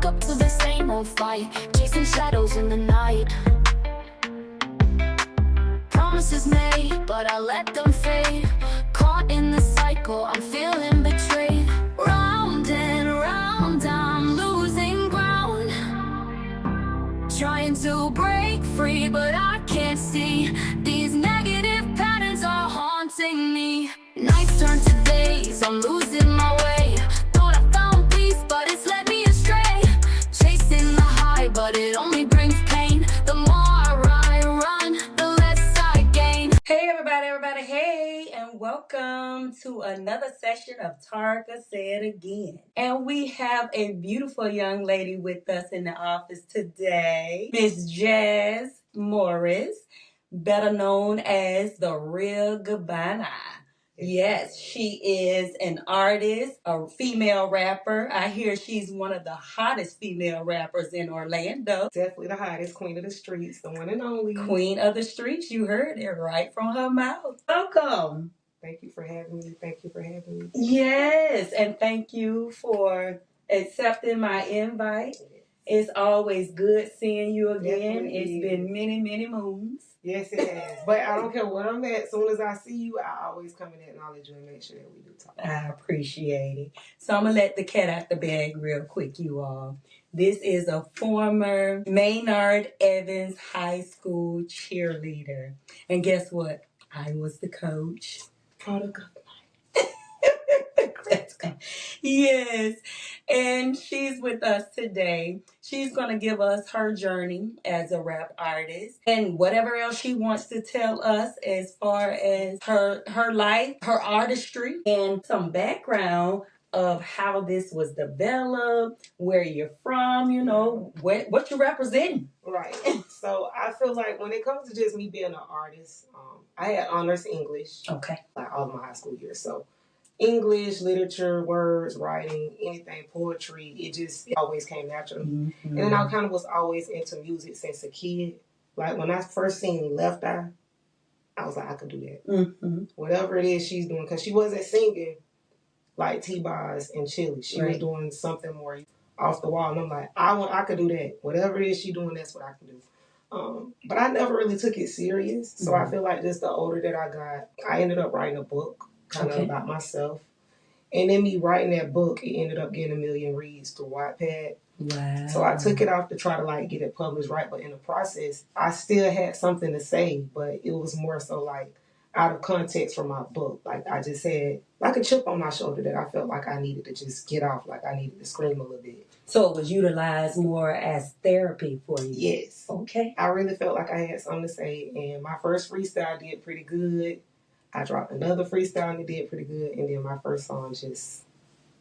up to this ain't no fight, chasing shadows in the night. Promises made, but I let them fade. Caught in the cycle, I'm feeling betrayed. Round and round, I'm losing ground. Trying to break free, but I can't see. These negative patterns are haunting me. Nights turn to days, I'm losing my way. Thought I found peace, but it's led me astray. Chasing the high, but it only brings pain. The more I run, the less I gain. Hey everybody, hey, and welcome to another session of Tarka Said Again. And we have a beautiful young lady with us in the office today, Miss Jazz Morris, better known as the Real Gabbana. Yes, she is an artist, a female rapper. I hear she's one of the hottest female rappers in Orlando. Definitely the hottest, queen of the streets, the one and only. Queen of the streets, you heard it right from her mouth. Welcome. Thank you for having me. Thank you for having me. Yes, and thank you for accepting my invite. It's always good seeing you again. Definitely It's is. been many, many moons. Yes, it has. But I don't care what I'm at. As soon as I see you, I always come and acknowledge you and make sure that we do talk. I appreciate it. So I'm going to let the cat out the bag real quick, you all. This is a former Maynard Evans High School cheerleader. And guess what? I was the coach. Product of Yes, and she's with us today. She's going to give us her journey as a rap artist and whatever else she wants to tell us as far as her life, her artistry, and some background of how this was developed, where you're from, you know, what you represent. Right. So I feel like when it comes to just me being an artist, I had honors English. Okay. Like all of my high school years. So English, literature, words, writing, anything, poetry, it always came naturally. Mm-hmm. And then I kind of was always into music since a kid. Like when I first seen Left Eye, I was like, I could do that. Mm-hmm. Whatever it is she's doing, because she wasn't singing like T-Boz and Chili. She was doing something more off the wall. And I'm like, I could do that. Whatever it is she's doing, that's what I can do. But I never really took it serious. So I feel like just the older that I got, I ended up writing a book kind of about myself. And in me writing that book, it ended up getting 1 million reads through Wattpad. Wow. So I took it off to try to like get it published right. But in the process, I still had something to say, but it was more so like out of context from my book. Like I just had like a chip on my shoulder that I felt like I needed to just get off. Like I needed to scream a little bit. So it was utilized more as therapy for you? Yes. Okay. I really felt like I had something to say. And my first freestyle did pretty good. I dropped another freestyle and it did pretty good. And then my first song just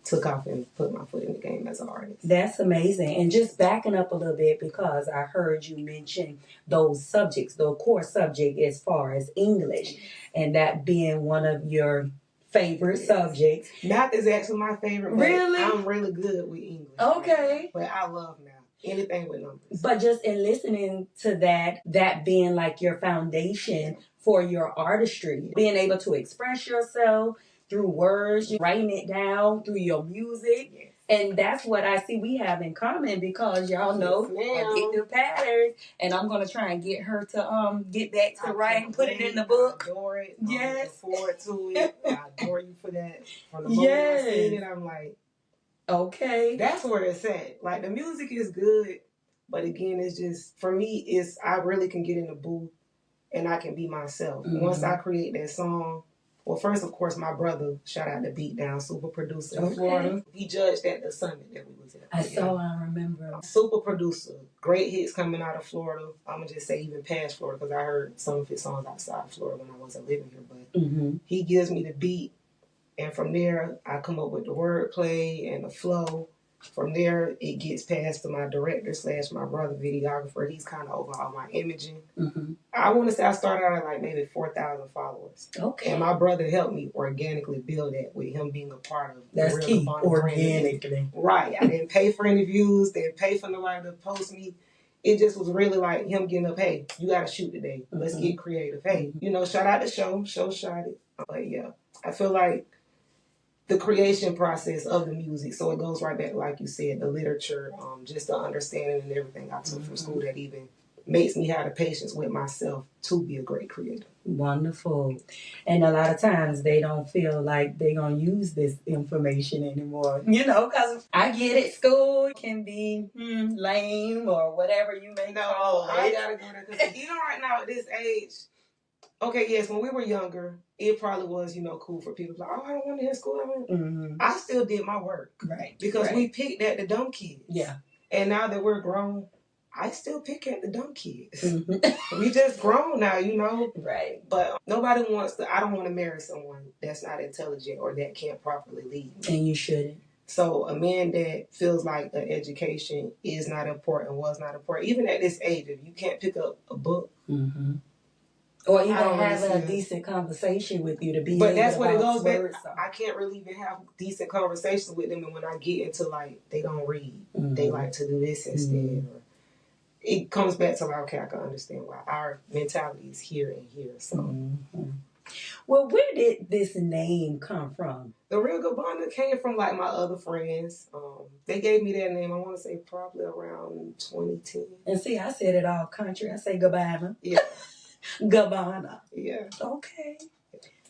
took off and put my foot in the game as an artist. That's amazing. And just backing up a little bit, because I heard you mention those subjects, the core subject as far as English, and that being one of your favorite subjects. Math is actually my favorite. But really? I'm really good with English. Okay. But I love math. Anything with numbers. But just in listening to that being like your foundation for your artistry, being able to express yourself through words, writing it down through your music. Yes. And that's what I see we have in common, because y'all know addictive patterns. And I'm going to try and get her to get back to write and put it in the book. I adore it. Yes. I'm looking forward to it. I adore you for that. From the moment I seen it, I'm like, okay. That's where it's at. Like the music is good, but again, it's just, for me, I really can get in the booth and I can be myself. Mm-hmm. Once I create that song, well, first, of course, my brother, shout out to Beatdown, super producer in Florida. He judged at the summit that we was at. I remember. Super producer. Great hits coming out of Florida. I'm going to just say even past Florida, because I heard some of his songs outside of Florida when I wasn't living here. But he gives me the beat, and from there, I come up with the wordplay and the flow. From there, it gets passed to my director / my brother videographer. He's kind of over all my imaging. Mm-hmm. I want to say I started out at like maybe 4,000 followers. Okay. And my brother helped me organically build that with him being a part of That's the Real key. Gabbana Organically. Right. I didn't pay for interviews, didn't pay for nobody to post me. It just was really like him getting up, hey, you got to shoot today. Let's get creative. Hey, shout out to Show shot it. But yeah, I feel like the creation process of the music. So it goes right back, like you said, the literature, just the understanding and everything I took from school that even makes me have the patience with myself to be a great creator. Wonderful. And a lot of times they don't feel like they're going to use this information anymore. Because I get it, school can be lame or whatever you may call it. I gotta go there because even right now at this age, okay, yes, when we were younger, it probably was, cool for people like, oh, I don't want to hear school. I still did my work. Right. Because we picked at the dumb kids. Yeah. And now that we're grown, I still pick at the dumb kids. We just grown now, Right. But nobody I don't want to marry someone that's not intelligent or that can't properly lead me. And you shouldn't. So a man that feels like an education is not important, was not important, even at this age, if you can't pick up a book. Or even having a decent conversation with you to be. But that's what it goes back. I can't really even have decent conversations with them, and when I get into they don't read, they like to do this instead. Or it comes back to okay, I can understand why our mentality is here and here. So, well, where did this name come from? The Real Gabbana came from my other friends. They gave me that name. I want to say probably around 2010. And see, I said it all country. I say Gabbana. Yeah. Gabbana. Yeah. Okay.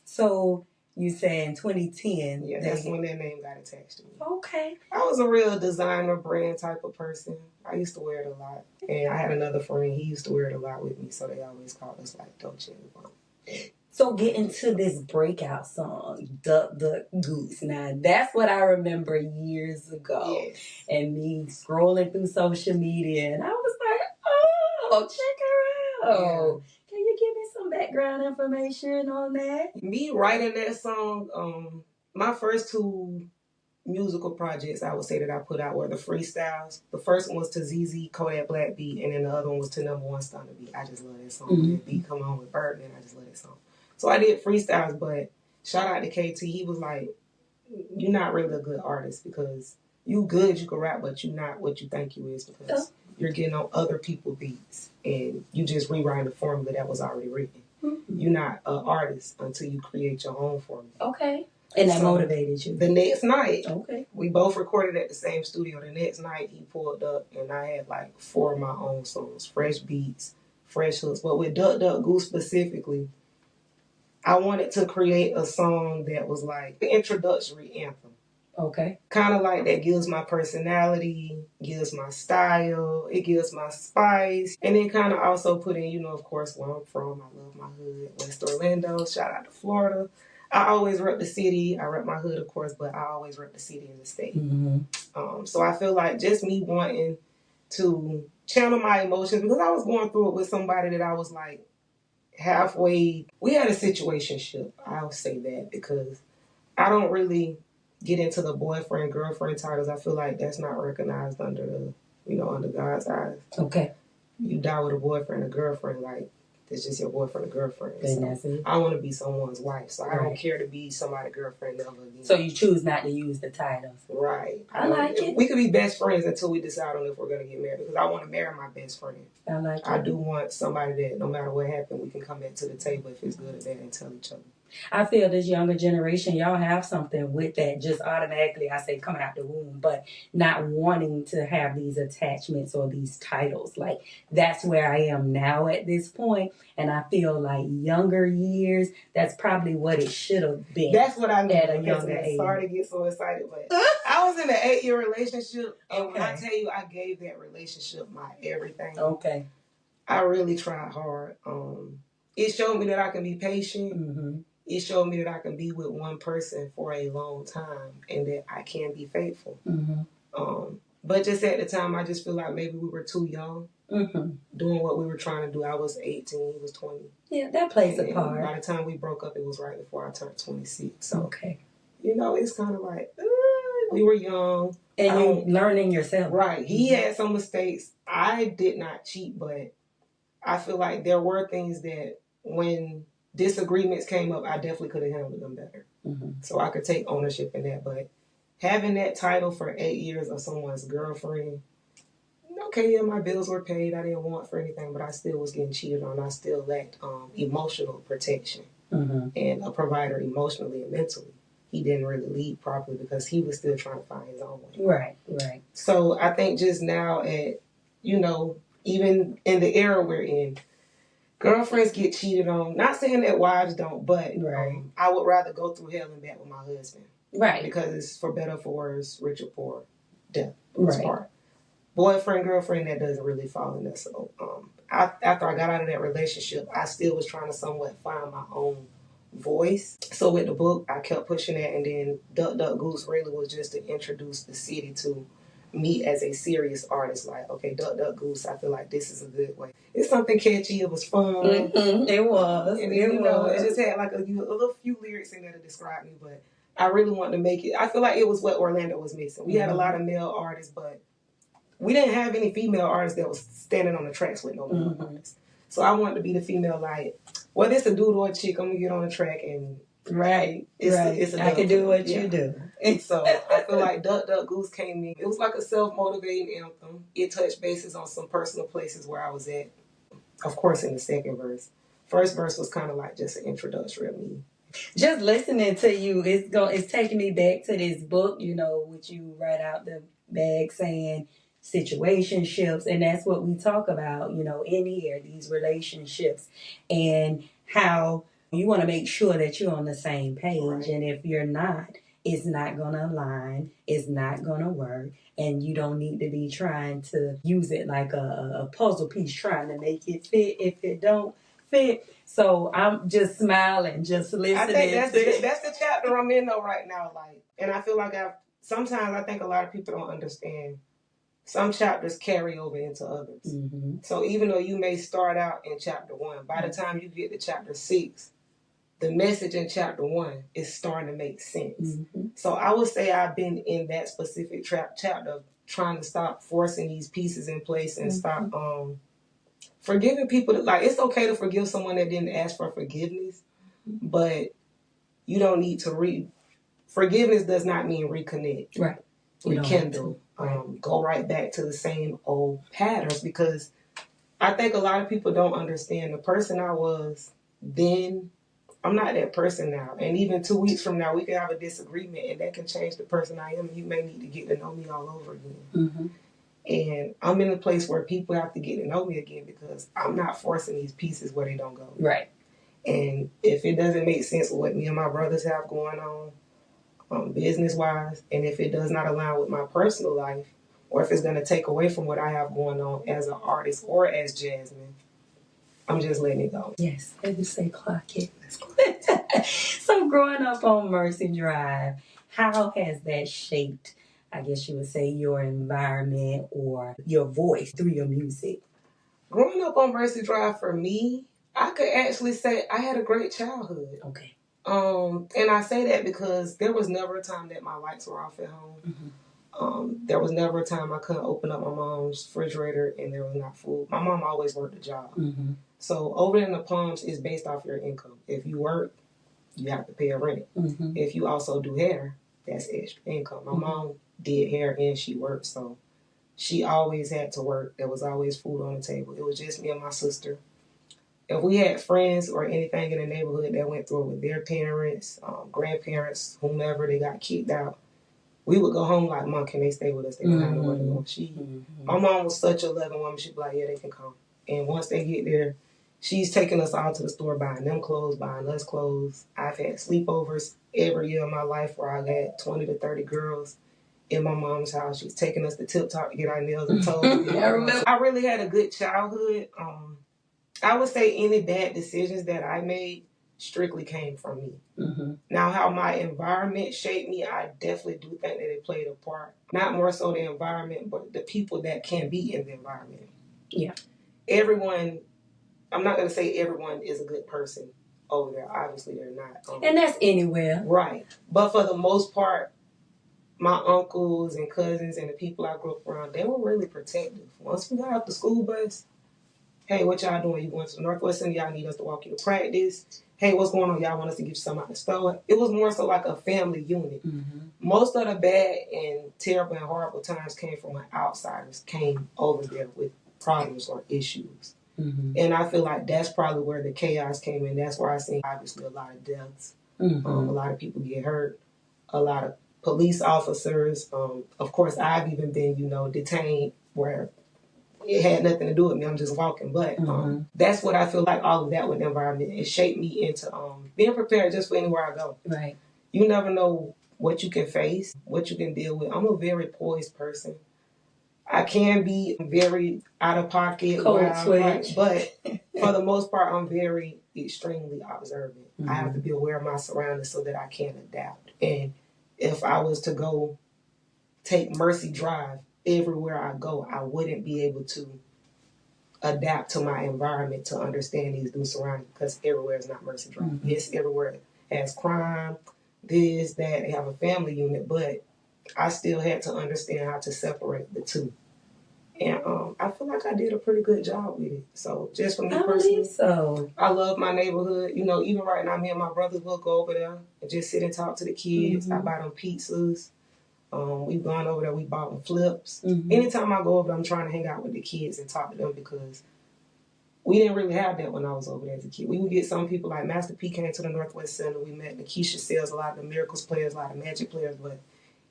So you say in 2010. Yeah, that's when that name got attached to me. Okay. I was a real designer brand type of person. I used to wear it a lot. And I had another friend, he used to wear it a lot with me, so they always called us Dolce & Gabbana. So get into this breakout song, Duck, Duck, Goose. Now, that's what I remember years ago. Yes. And me scrolling through social media, and I was like, oh, check her out. Yeah. Can you give me some background information on that? Me writing that song, my first two musical projects I would say that I put out were the freestyles. The first one was to ZZ Kodak Black Beat, and then the other one was to Number One Stunner Beat. I just love that song. That beat come on with Birdman. I just love that song. So I did freestyles, but shout out to KT. He was like, you're not really a good artist because you good, you can rap, but you're not what you think you is because you're getting on other people's beats and you just rewriting the formula that was already written. You're not an artist until you create your own formula. Okay. And that motivated you. The next night, okay, we both recorded at the same studio. The next night, he pulled up, and I had 4 of my own songs, fresh beats, fresh hooks. But with Duck Duck Goose specifically, I wanted to create a song that was like an introductory anthem. Okay. Kind of that gives my personality, gives my style, it gives my spice. And then kind of also put in, of course, where I'm from. I love my hood, West Orlando. Shout out to Florida. I always rep the city. I rep my hood, of course, but I always rep the city and the state. So I feel like just me wanting to channel my emotions because I was going through it with somebody that I was halfway. We had a situationship. I'll say that because I don't really get into the boyfriend, girlfriend titles. I feel like that's not recognized under under God's eyes. Okay. You die with a boyfriend or girlfriend, it's just your boyfriend or girlfriend. So I want to be someone's wife, so I don't care to be somebody's girlfriend ever again. So you choose not to use the titles. Right. I like it. We could be best friends until we decide on if we're going to get married because I want to marry my best friend. I like it. I do want somebody that no matter what happened, we can come back to the table if it's good or bad and tell each other. I feel this younger generation, y'all have something with that just automatically, I say coming out the womb, but not wanting to have these attachments or these titles. That's where I am now at this point, and I feel younger years, that's probably what it should have been. That's what I mean. At a younger age. Sorry to get so excited, but I was in an 8-year relationship, and when I tell you I gave that relationship my everything. Okay. I really tried hard. It showed me that I can be patient. It showed me that I can be with one person for a long time and that I can be faithful. But just at the time, I just feel like maybe we were too young doing what we were trying to do. I was 18, he was 20. Yeah, that plays a part. By the time we broke up, it was right before I turned 26. So, okay. It's kind of we were young. And you're learning yourself. Right. He had some mistakes. I did not cheat, but I feel like there were things that when disagreements came up, I definitely could have handled them better. So I could take ownership in that. But having that title for 8 years of someone's girlfriend, okay, yeah, my bills were paid. I didn't want for anything, but I still was getting cheated on. I still lacked emotional protection and a provider emotionally and mentally. he didn't really lead properly because he was still trying to find his own way. Right, right. So I think just now at, even in the era we're in, girlfriends get cheated on. Not saying that wives don't, but Right. I would rather go through hell and back with my husband. Right. Because it's for better, for worse, rich or poor, death. Right. Part. Boyfriend, girlfriend, that doesn't really fall in there. So after I got out of that relationship, I still was trying to somewhat find my own voice. So with the book, I kept pushing that, and then Duck Duck Goose really was just to introduce the city to me as a serious artist. Like, okay, Duck Duck Goose, I feel like this is a good way. It's something catchy. It was fun. Mm-hmm. It was. And it just had like a little few lyrics in there to describe me, but I really wanted to make it. I feel like it was what Orlando was missing. We had a lot of male artists, but we didn't have any female artists that was standing on the tracks with no male artists. So I wanted to be the female, like, whether it's a dude or a chick, I'm going to get on the track and it's I can do what you do. So I feel like Duck Duck Goose came in. It was like a self-motivating anthem. It touched bases on some personal places where I was at. Of course, in the second verse. First verse was kind of like just an introduction of me. Just listening to you, it's taking me back to this book, which you write out the bag saying situationships, and that's what we talk about, in here, these relationships, and how you want to make sure that you're on the same page. Right. And if you're not, it's not going to align, it's not going to work, and you don't need to be trying to use it like a puzzle piece, trying to make it fit if it don't fit. So I'm just smiling, just listening. I think that's the chapter I'm in though right now. Like, and I feel like sometimes I think a lot of people don't understand. Some chapters carry over into others. Mm-hmm. So even though you may start out in chapter 1, by the time you get to chapter 6, the message in chapter 1 is starting to make sense. Mm-hmm. So I would say I've been in that specific chapter of trying to stop forcing these pieces in place and stop forgiving people. Like, it's okay to forgive someone that didn't ask for forgiveness, but you don't need to forgiveness does not mean reconnect. Right. Rekindle. Go right back to the same old patterns, because I think a lot of people don't understand the person I was then. I'm not that person now. And even 2 weeks from now, we can have a disagreement and that can change the person I am. You may need to get to know me all over again. Mm-hmm. And I'm in a place where people have to get to know me again because I'm not forcing these pieces where they don't go. Right. And if it doesn't make sense with what me and my brothers have going on, business-wise, and if it does not align with my personal life, or if it's going to take away from what I have going on as an artist or as Jasmine, I'm just letting it go. Yes, they just say clock it. So growing up on Mercy Drive, how has that shaped, I guess you would say, your environment or your voice through your music? Growing up on Mercy Drive, for me, I could actually say I had a great childhood. Okay. And I say that because there was never a time that my lights were off at home. Mm-hmm. There was never a time I couldn't open up my mom's refrigerator and there was not food. My mom always worked a job. Mm-hmm. So over in the Palms is based off your income. If you work, you have to pay a rent. Mm-hmm. If you also do hair, that's extra income. My mom did hair and she worked, so she always had to work. There was always food on the table. It was just me and my sister. If we had friends or anything in the neighborhood that went through it with their parents, grandparents, whomever, they got kicked out, we would go home like, Mom, can they stay with us? They don't have nowhere to go. My mom was such a loving woman. She'd be like, yeah, they can come. And once they get there, she's taking us all to the store, buying them clothes, buying us clothes. I've had sleepovers every year of my life where I got 20 to 30 girls in my mom's house. She's taking us to Tip Top to get our nails and toes. I really had a good childhood. I would say any bad decisions that I made strictly came from me. Mm-hmm. Now, how my environment shaped me, I definitely do think that it played a part. Not more so the environment, but the people that can be in the environment. Yeah. Everyone, I'm not going to say everyone is a good person over there. Obviously, they're not. And that's anywhere. Right. But for the most part, my uncles and cousins and the people I grew up around, they were really protective. Once we got off the school bus, hey, what y'all doing? You going to the Northwest Center? Y'all need us to walk you to practice. Hey, what's going on? Y'all want us to get you something out the store? It was more so like a family unit. Mm-hmm. Most of the bad and terrible and horrible times came from when outsiders came over there with problems or issues. Mm-hmm. And I feel like that's probably where the chaos came in. That's where I seen, obviously, a lot of deaths. Mm-hmm. A lot of people get hurt. a lot of police officers. Of course, I've even been, detained where it had nothing to do with me. I'm just walking. But that's what I feel like all of that with the environment. It shaped me into being prepared just for anywhere I go. Right. You never know what you can face, what you can deal with. I'm a very poised person. I can be very out of pocket, cold switch, but for the most part, I'm very extremely observant. I have to be aware of my surroundings so that I can adapt. And if I was to go take Mercy Drive everywhere I go, I wouldn't be able to adapt to my environment to understand these new surroundings because everywhere is not Mercy Drive. Yes, everywhere has crime, this, that. They have a family unit, but I still had to understand how to separate the two. And I feel like I did a pretty good job with it. So just for me personally, so. I love my neighborhood. Even right now, me and my brothers will go over there and just sit and talk to the kids. I buy them pizzas. We've gone over there. We bought them flips. Anytime I go over there, I'm trying to hang out with the kids and talk to them because we didn't really have that when I was over there as a kid. We would get some people like Master P came to the Northwest Center. We met Nikisha Sales, a lot of the Miracles players, a lot of Magic players, but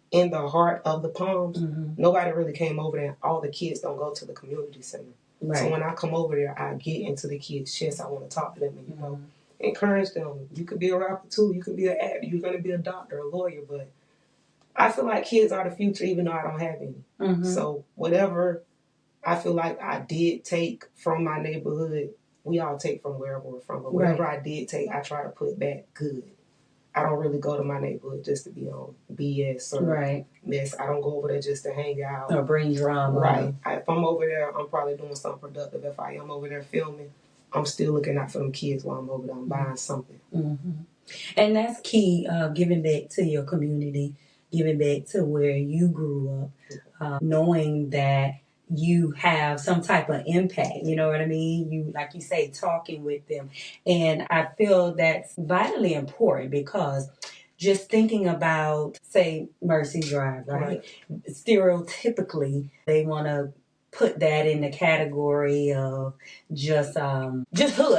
in the heart of the Palms, nobody really came over there. All the kids don't go to the community center. Right. So when I come over there, I get into the kids' chest. I want to talk to them and, encourage them. You could be a rapper too. You could be an actor. You're going to be a doctor, a lawyer. But I feel like kids are the future, even though I don't have any. So whatever I feel like I did take from my neighborhood, we all take from wherever we're from. But whatever I did take, I try to put back good. I don't really go to my neighborhood just to be on BS or mess. I don't go over there just to hang out. Or bring drama. Right. If I'm over there, I'm probably doing something productive. If I am over there filming, I'm still looking out for them kids while I'm over there. I'm buying something. And that's key, giving back to your community, giving back to where you grew up, knowing that you have some type of impact, you know what I mean? You, like you say, talking with them. And I feel that's vitally important because just thinking about, say, Mercy Drive, right? Stereotypically, they want to put that in the category of just hood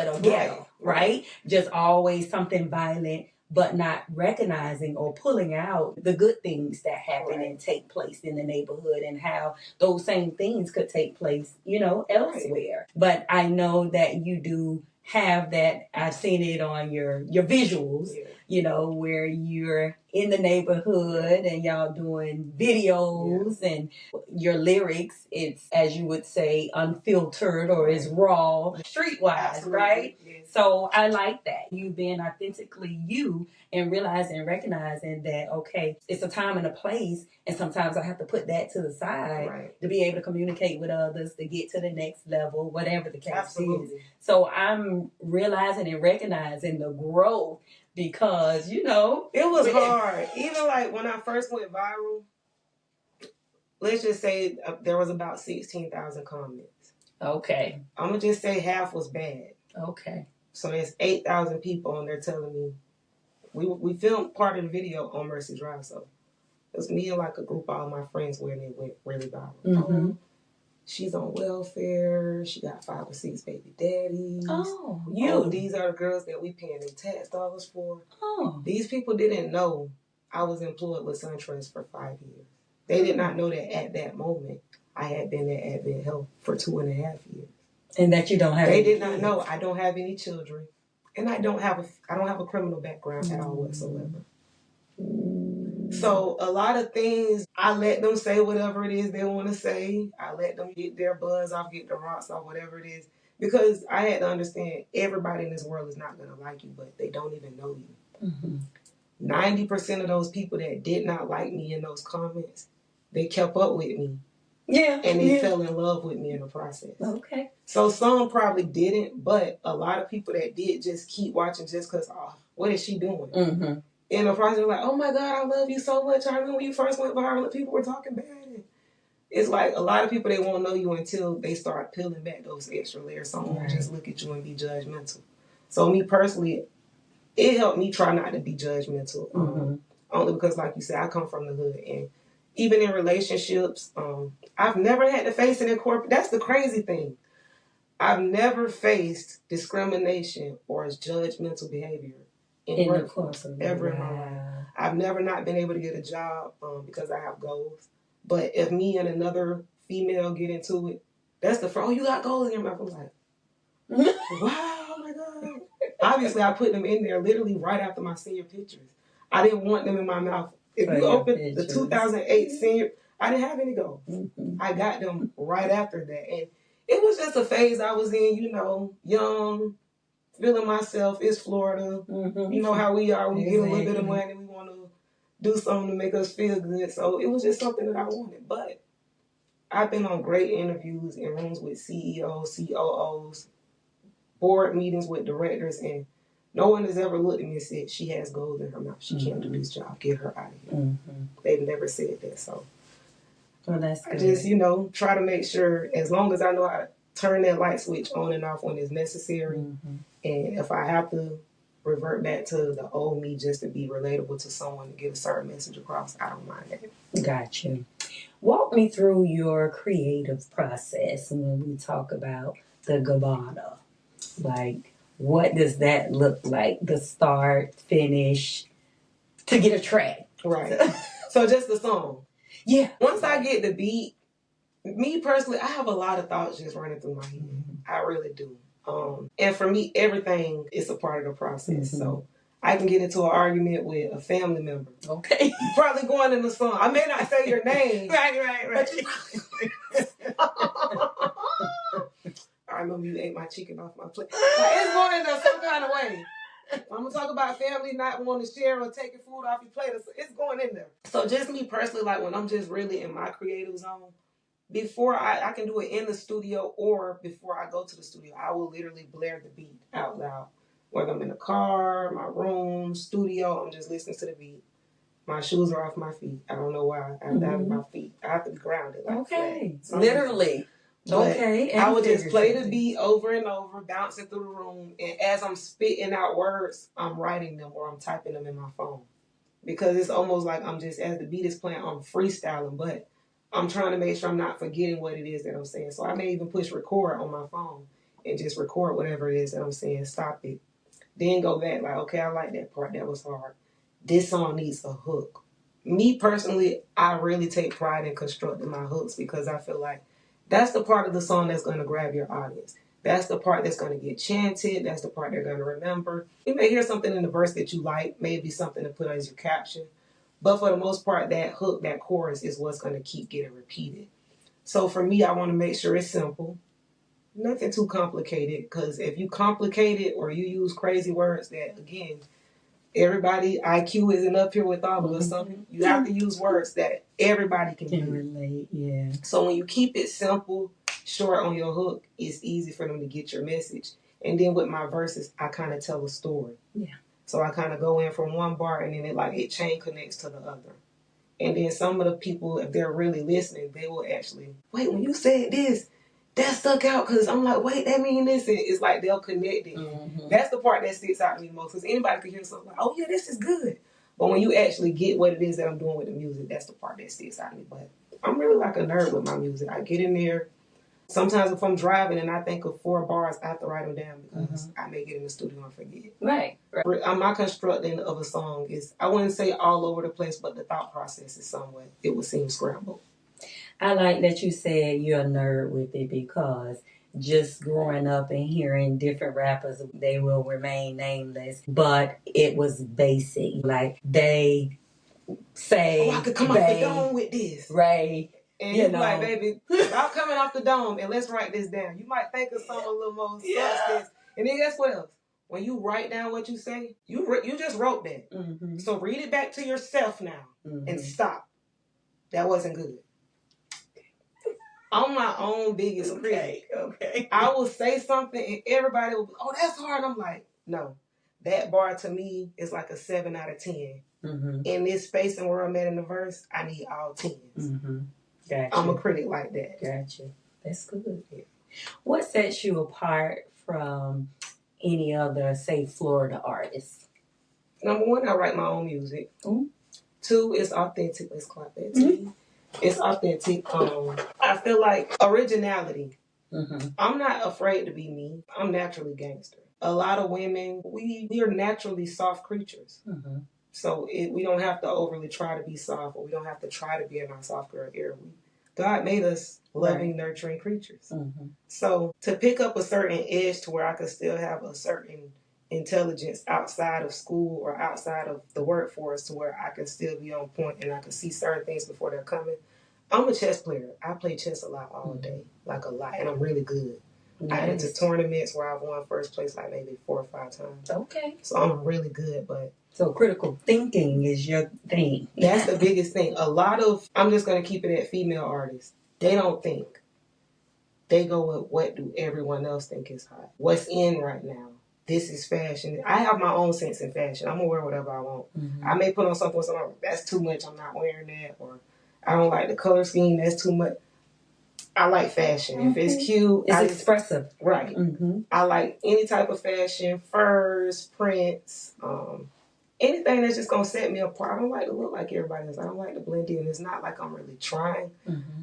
or ghetto, right? Just always something violent, but not recognizing or pulling out the good things that happen and take place in the neighborhood and how those same things could take place, elsewhere. But I know that you do have that. I've seen it on your visuals, where you're in the neighborhood and y'all doing videos and your lyrics, it's, as you would say, unfiltered or is raw, streetwise, right? Yes. So I like that. You being authentically you and realizing and recognizing that, okay, it's a time and a place, and sometimes I have to put that to the side to be able to communicate with others, to get to the next level, whatever the case is. So I'm realizing and recognizing the growth because, it was hard. Even like when I first went viral, let's just say there was about 16,000 comments. Okay. I'm going to just say half was bad. Okay. So there's 8,000 people on there telling me, we filmed part of the video on Mercy Drive, so it was me and like a group of all my friends where it went really viral. She's on welfare. She got 5 or 6 baby daddies. These are the girls that we paying their tax dollars for. These people didn't know I was employed with SunTrust for 5 years. They did not know that at that moment I had been at Advent Health for 2.5 years. And that you don't have. They did not know I don't have any children, and I don't have a criminal background at all whatsoever. So a lot of things, I let them say whatever it is they want to say. I let them get their buzz off, get the rocks off, whatever it is. Because I had to understand everybody in this world is not going to like you, but they don't even know you. 90% of those people that did not like me in those comments, they kept up with me. Yeah. And they fell in love with me in the process. Okay. So some probably didn't, but a lot of people that did just keep watching just because, what is she doing? In the process, like, oh my God, I love you so much. I remember when you first went viral and people were talking bad. It's like a lot of people, they won't know you until they start peeling back those extra layers. Someone will just look at you and be judgmental. So me personally, it helped me try not to be judgmental. Only because, like you said, I come from the hood. And even in relationships, I've never had to face it in corporate. That's the crazy thing. I've never faced discrimination or judgmental behavior in the corporate ever in my life. I've never not been able to get a job because I have goals. But if me and another female get into it, that's the first, oh, you got goals in your mouth. I'm like, wow, oh my God. Obviously, I put them in there literally right after my senior pictures. I didn't want them in my mouth. If you open the 2008 senior, I didn't have any goals. I got them right after that. And it was just a phase I was in, you know, young, feeling myself. It's Florida. You know how we are. We get a little bit of money. We want to do something to make us feel good. So it was just something that I wanted. But I've been on great interviews in rooms with CEOs, COOs, board meetings with directors, and no one has ever looked at me and said, she has gold in her mouth. She can't do this job. Get her out of here. They've never said that. So that's good. I just, you know, try to make sure, as long as I know how to turn that light switch on and off when it's necessary, and if I have to revert back to the old me just to be relatable to someone to get a certain message across, I don't mind that. Got you. Walk me through your creative process when we talk about the Gabbana. Like, what does that look like? The start, finish, to get a track. Right. So just the song. Yeah. Once I get the beat, me personally, I have a lot of thoughts just running through my head. I really do. And for me, everything is a part of the process. So I can get into an argument with a family member. Okay. You're probably going in the song. I may not say your name. Right. I remember you ate my chicken off my plate. Like, it's going in there some kind of way. I'm going to talk about family not wanting to share or taking food off your plate. It's going in there. So just me personally, like when I'm just really in my creative zone, before I can do it in the studio or before I go to the studio, I will literally blare the beat out loud. Whether I'm in the car, my room, studio, I'm just listening to the beat. My shoes are off my feet. I don't know why. I have to have my feet. I have to be grounded. Like okay. flat. Literally. But okay. I would just play the beat over and over, bouncing through the room. And as I'm spitting out words, I'm writing them or I'm typing them in my phone. Because it's almost like I'm just, as the beat is playing, I'm freestyling. But I'm trying to make sure I'm not forgetting what it is that I'm saying. So I may even push record on my phone and just record whatever it is that I'm saying. Stop it. Then go back like, okay, I like that part. That was hard. This song needs a hook. Me personally, I really take pride in constructing my hooks because I feel like that's the part of the song that's going to grab your audience. That's the part that's going to get chanted. That's the part they're going to remember. You may hear something in the verse that you like, maybe something to put as your caption. But for the most part, that hook, that chorus is what's going to keep getting repeated. So for me, I want to make sure it's simple. Nothing too complicated, because if you complicate it or you use crazy words that, again, everybody IQ isn't up here with all of us. Something you have to use words that everybody can relate. Yeah. So when you keep it simple, short on your hook, it's easy for them to get your message. And then with my verses, I kind of tell a story. Yeah. So I kind of go in from one bar and then it chain connects to the other. And then some of the people, if they're really listening, they will actually, wait, when you said this, that stuck out, because I'm like, wait, that mean this. And it's like they'll connect it. That's the part that sticks out to me most, because anybody can hear something like, oh yeah, this is good. But when you actually get what it is that I'm doing with the music, that's the part that sticks out to me. But I'm really like a nerd with my music. I get in there. Sometimes if I'm driving and I think of 4 bars, I have to write them down because I may get in the studio and forget. Right. My constructing of a song is, I wouldn't say all over the place, but the thought process is somewhat, it would seem scrambled. I like that you said you're a nerd with it, because just growing up and hearing different rappers, they will remain nameless, but it was basic. Like they say, oh, I could come off the dome with this. Right. And you're like, baby, stop coming off the dome and let's write this down. You might think of something a little more substance. And then guess what else? When you write down what you say, you just wrote that. So read it back to yourself now and stop. That wasn't good. I'm my own biggest critic. Okay. I will say something and everybody will be, oh, that's hard. I'm like, no. That bar to me is like a 7 out of 10. In this space and where I'm at in the verse, I need all 10s. Gotcha. I'm a critic like that. Gotcha. That's good. Yeah. What sets you apart from any other, say, Florida artists? Number 1, I write my own music. 2, it's authentic. Let's clap that to you. It's authentic. I feel like originality. I'm not afraid to be me. I'm naturally gangster. A lot of women, we are naturally soft creatures. So we don't have to overly try to be soft, or we don't have to try to be in our soft girl era. God made us loving, nurturing creatures. So to pick up a certain edge to where I could still have a certain intelligence outside of school or outside of the workforce, to where I can still be on point and I can see certain things before they're coming. I'm a chess player. I play chess a lot all day, like a lot, and I'm really good. Nice. I enter tournaments where I've won first place like maybe 4 or 5 times. Okay. So I'm really good, but... So critical thinking is your thing. That's the biggest thing. A lot of... I'm just going to keep it at female artists. They don't think. They go with what do everyone else think is hot. What's in right now. This is fashion. I have my own sense in fashion. I'm going to wear whatever I want. I may put on something that's too much. I'm not wearing that. Or I don't like the color scheme. That's too much. I like fashion. If it's cute, it's expressive. Right. I like any type of fashion, furs, prints, anything that's just gonna set me apart. I don't like to look like everybody else. I don't like to blend in. It's not like I'm really trying.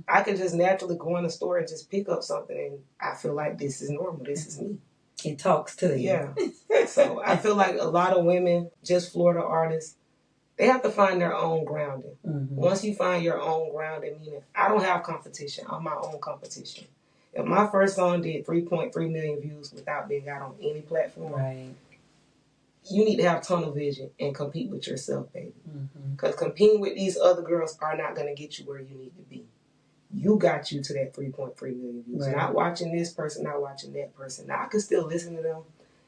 I can just naturally go in the store and just pick up something, and I feel like this is normal. This is me. It talks to you. Yeah. So I feel like a lot of women, just Florida artists, they have to find their own grounding. Once you find your own grounding, meaning I don't have competition. I'm my own competition. If my first song did 3.3 million views without being out on any platform, you need to have tunnel vision and compete with yourself, baby. Because competing with these other girls are not going to get you where you need to be. You got you to that 3.3 million views. Not watching this person, not watching that person. Now, I can still listen to them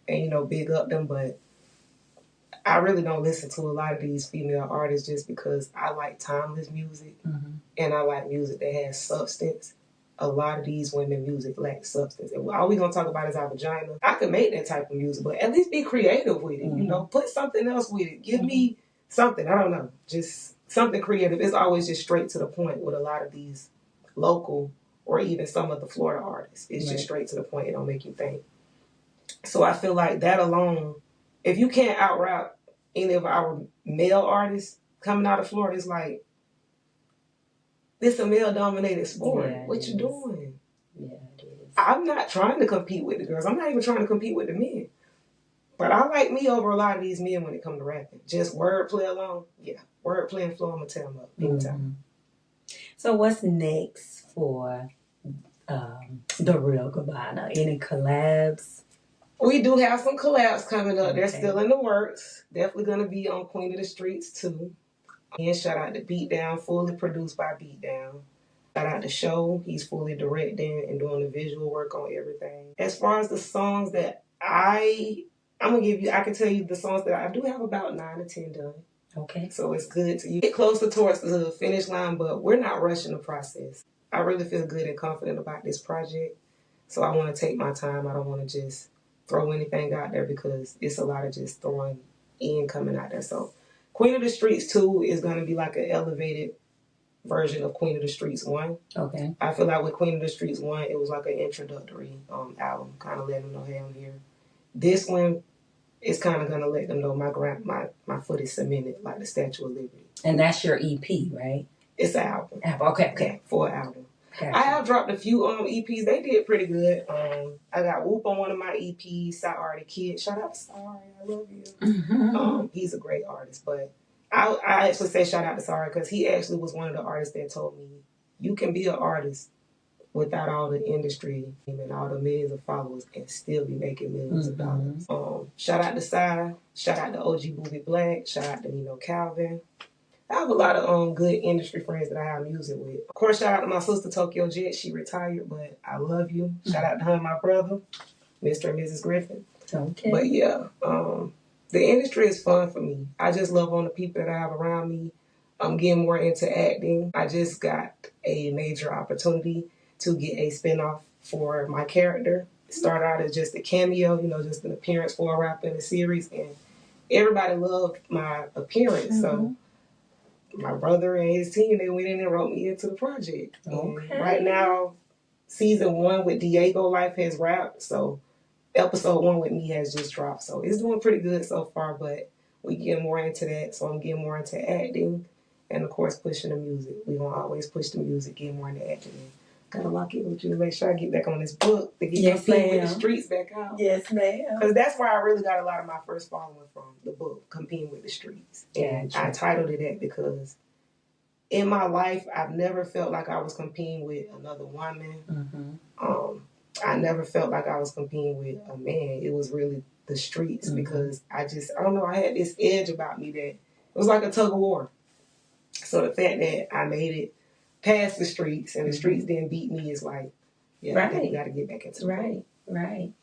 and, big up them, but I really don't listen to a lot of these female artists just because I like timeless music and I like music that has substance. A lot of these women music lacks substance. And all we're going to talk about is our vagina. I can make that type of music, but at least be creative with it. Put something else with it. Give me something. I don't know. Just something creative. It's always just straight to the point with a lot of these local or even some of the Florida artists. It's just straight to the point. It don't make you think. So I feel like that alone, if you can't out-rap any of our male artists coming out of Florida, it's like, this a male-dominated sport. Yeah, what you doing? Yeah, it is. I'm not trying to compete with the girls. I'm not even trying to compete with the men. But I like me over a lot of these men when it comes to rapping. Just wordplay alone. Yeah, wordplay and flow, I'm going to tear them up big time. So what's next for the Real Gabbana? Any collabs? We do have some collabs coming up. They're still in the works. Definitely going to be on Queen of the Streets too. And shout out to Beatdown, fully produced by Beatdown. Shout out to Show. He's fully directing and doing the visual work on everything. As far as the songs that I can tell you the songs that I do have about 9 or 10 done. Okay. So it's good to get closer towards the finish line, but we're not rushing the process. I really feel good and confident about this project. So I want to take my time. I don't want to just throw anything out there because it's a lot of just throwing in coming out there. So Queen of the Streets 2 is going to be like an elevated version of Queen of the Streets 1. Okay. I feel like with Queen of the Streets 1, it was like an introductory album, kind of letting them know, hey, I'm here. This one is kind of going to let them know my foot is cemented, like the Statue of Liberty. And that's your EP, right? It's an album. Okay. Yeah, for an album. Gotcha. I have dropped a few EPs. They did pretty good. I got Whoop on one of my EPs, Sorry Kid. Shout out to Sorry, I love you. He's a great artist, but I actually say shout out to Sorry because he actually was one of the artists that told me you can be an artist without all the industry and all the millions of followers and still be making millions of dollars. Shout out to Sai. Shout out to OG Booby Black. Shout out to Nino Calvin. I have a lot of good industry friends that I have music with. Of course, shout out to my sister Tokyo Jet. She retired, but I love you. Shout out to her and my brother, Mr. and Mrs. Griffin. Okay. But yeah, the industry is fun for me. I just love on the people that I have around me. I'm getting more into acting. I just got a major opportunity to get a spinoff for my character. It started out as just a cameo, just an appearance for a rapper in the series, and everybody loved my appearance. So my brother and his team, they went in and wrote me into the project. Okay. And right now, season 1 with Diego Life has wrapped, so episode 1 with me has just dropped. So it's doing pretty good so far, but we get more into that. So I'm getting more into acting and, of course, pushing the music. We're going to always push the music, get more into acting, and Gotta lock it with you to make sure I get back on this book to get Yes, competing with the ma'am. streets back out. Yes, ma'am. Because that's where I really got a lot of my first following from, the book, Competing with the Streets. And Gotcha. I titled it that because in my life, I've never felt like I was competing with another woman. I never felt like I was competing with a man. It was really the streets because I don't know, I had this edge about me that it was like a tug of war. So the fact that I made it past the streets and the streets didn't beat me is like, yeah, I think we got to get back into the book. Right.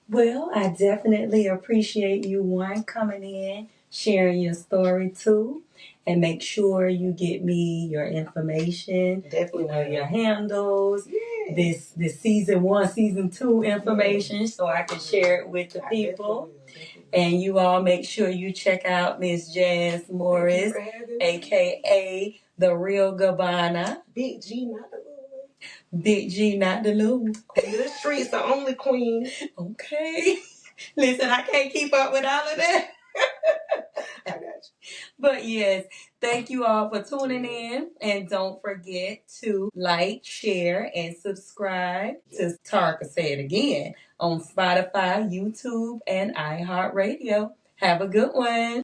Well, I definitely appreciate you, one, coming in, sharing your story, too. And make sure you get me your information, Definitely. your handles, this season 1, season 2 information so I can share it with the people. Definitely. And you all make sure you check out Miss Jazz Morris, a.k.a. the Real Gabbana. Big G, not the little. Big G, not the little. Queen of the streets, the only queen. Okay. Listen, I can't keep up with all of that. I got you. But yes, thank you all for tuning in. And don't forget to like, share, and subscribe to Tarka Say It Again on Spotify, YouTube, and iHeartRadio. Have a good one.